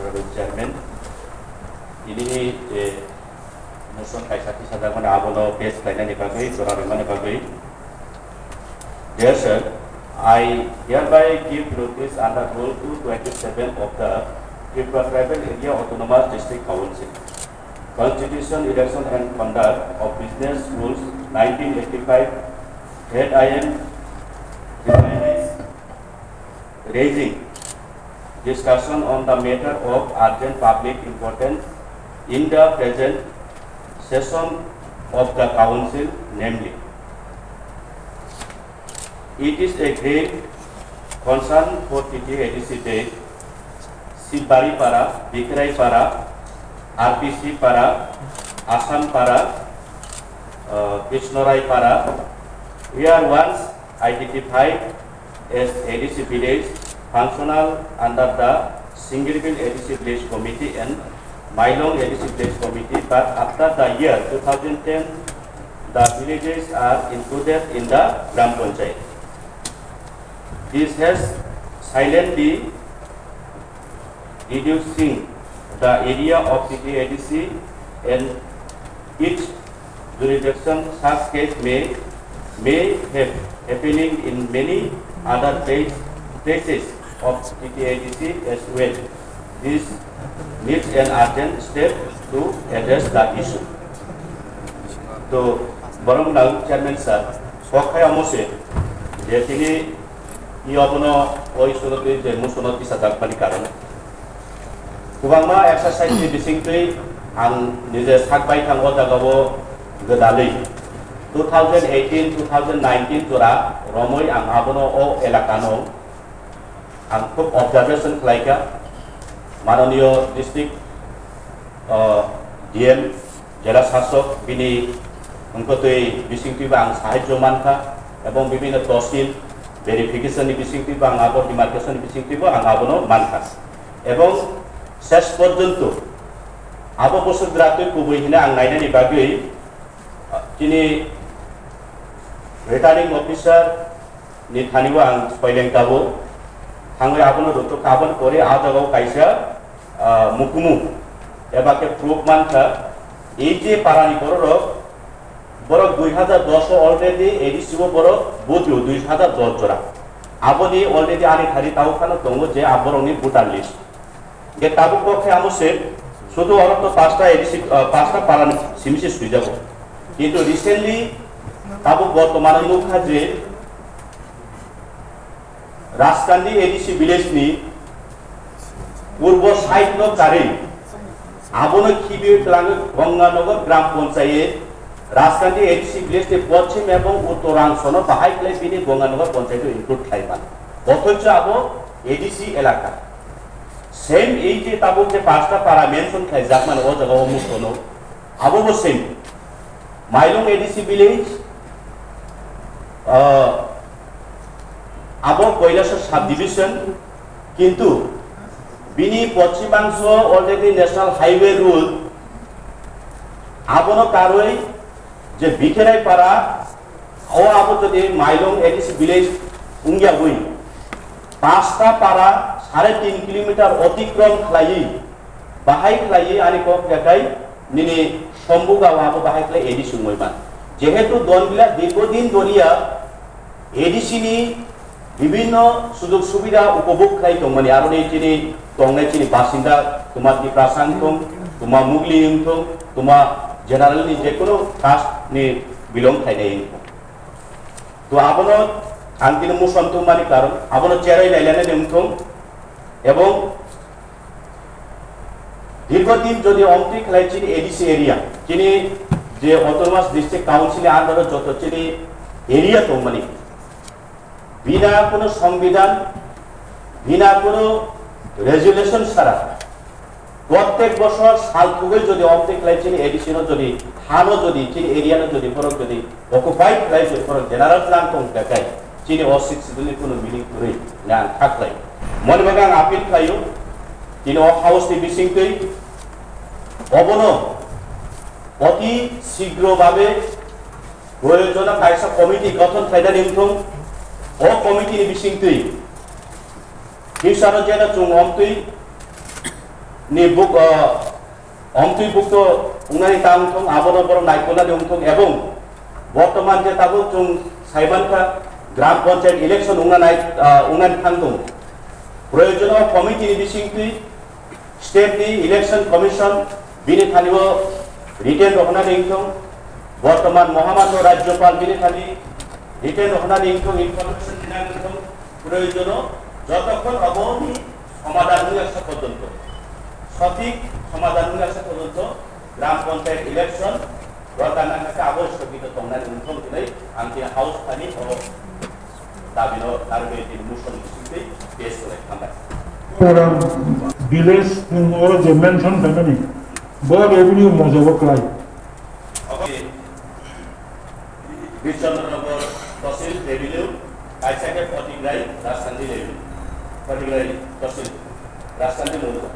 Honorable Chairman, ini motion kaisati sadar mana abono base plan ni bagai, sorar mana bagai. Dear sir, I hereby give notice under Rule 227 of the Tripura Tribal Area Autonomous District Council, Constitution, Election and Conduct of Business Rules 1985, that I am raising discussion on the matter of urgent public importance in the present session of the Council, namely, it is a great concern for TTADC Day, Sibari Para, Bikrai Para, RPC Para, Assam Para, Krishnorai Para. We are once identified as ADC village functional under the Singerville ADC village committee and Mailong ADC village committee, but after the year 2010, the villages are included in the Gram Panchayat. This has silently reducing the area of TTADC and its jurisdiction. Such case may have happening in many other places of TTADC as well. This needs an urgent step to address the issue. So, Baranglang Chairman sir, Hokkaya Mose, Jetini, Yobono, Oisonoki, Musonoki Satakpani Karan. Kubama exercise distinctly and Nizes Hakbai Kangotagavo Gadali. 2018-2019 Tura, Romoy and Abono o Elakano, and Cook Observation Klaika, Manonio District, DM, Jelas Hasok, Bini, Unkotui, Bisingtibang, Sahajo Manka, Ebon Bibina Tosin, verification Bisingtibang, Abo, demarcation Bisingtibo, and Abono Mankas. Ebon Ses Portunto, Abo Posudratu, Kubuhina, and Nainani Bagui, Kini returning officer ni thaniwa ang spoiling tabo hangwe abono doto kabon kore ajago kaisa mukumu ebake proof manka ei je parani kororo boro 2010 already edisibo boro bodlo 2010 jora aboni already ani thari taw khano tongo je aboroni voter list ge tabu পক্ষে আমসে শুধু অরত পাঁচটা ADC পাঁচটা পারানি সিমিসি সুই যাব কিন্তু recently তাবো বর্তমানে মুখা যে রাজকান্দি এডিসি ভিলেজ নি পূর্ব সাইড ন কারে আবনো খিবি ক্লাঙ্গ গঙ্গানগর গ্রাম পঞ্চায়েত রাজকান্দি এডিসি ভিলেজ তে পশ্চিম এবং উত্তরাংশ ন বাহাই ক্লাই বিনি গঙ্গানগর পঞ্চায়েত ইনক্লুড খাইবা অথচ আবো এডিসি এলাকা সেম এই যে তাবো যে পাঁচটা পারা মেনশন খাই জাকমান ও জায়গা ও মুখনো আবো same Mailong ADC village, Abo Koilasar subdivision, Kintu, Bini Pochimangso already national highway rule, Abono Karoi, Je Bikerai Para, O Abo to the Mailong ADC village, Ungia Bui, Pasta Para, 3.5 kilometer Otikron Klai, Bahai Klai, Aniko Kakai, Nini. সম্ভুগা ওয়াবো বাহাইকলে ADC মইমান যেহেতু দলবিলা দীর্ঘদিন দরিয়া এডিসিনি বিভিন্ন সুযোগ সুবিধা উপভোগ খাই তংমানি আরো নেচিনি তংনাই চিনি বাসিন্দা তোমার দি প্রাসাংথং তোমা মুগলিংথং তোমা জেনারেল নি যে কোনো কাস্ট নি বিলং খাইনাই তো আবনো আনতিনি মুসন্ত মানি কারণ আবনো চেরাই লাইলানে নেমথং এবং দীর্ঘদিন যদি অন্ত্রি খেলাইছিনি এডিসি এরিয়া চিনি যে অটোনমাস ডিস্ট্রিক্ট কাউন্সিলে আন্ডারে যত চিনি এরিয়া তো মানে বিনা কোনো সংবিধান বিনা কোনো রেজুলেশন ছাড়া প্রত্যেক বছর সাল থেকে যদি অন্ত্রি খেলাইছিনি এডিসিনো যদি হানো যদি চিনি এরিয়ানো যদি ফরক যদি অকুপাইড খেলাই যদি ফরক জেনারেল প্ল্যান কম দেখায় চিনি অসিক্সিডলি কোনো মিনিং করে না থাকলাই মনে বাগান আপিল খাইও চিনি অফ হাউস নি বিসিংতই অবনো অতি শীঘ্রভাবে প্রয়োজনীয় কাইসা কমিটি গঠন খাইদা নিমথং ও কমিটি নি বিসিংতই হিসানো যেনা চুং অমতই ni buk omtui buk to ungai tang thong aboro boro naikona de umthong ebong বর্তমান যে তাবো जों সাইবানকা গ্রাম পঞ্চায়েত ইলেকশন উঙ্গান থাংদং প্রয়োজনীয় কমিটিনি বিসিংতি স্টেটনি ইলেকশন কমিশন বিনি থানিও রিটেন রহনা নিংথং বর্তমান মহামান্য রাজ্যপাল বিনি থানি রিটেন রহনা নিংথং ইনফরমেশন দিনাংথং প্রয়োজনীয় যতক্ষণ অবধি সমাধান হয়ে আসা পর্যন্ত সঠিক সমাধান হয়ে আসা পর্যন্ত গ্রাম পঞ্চায়েত ইলেকশন Karena आवश्यक itu tongnan untuk ini anti haus tadi kalau tabino tarbe di musuh itu case oleh kamar. Orang village orang mention family, bawa revenue mazhab kelai. Oke. Bicara nomor tosil revenue, kaisa ke 40 gray, rasandi revenue, 40 gray tosil, rasandi mulu.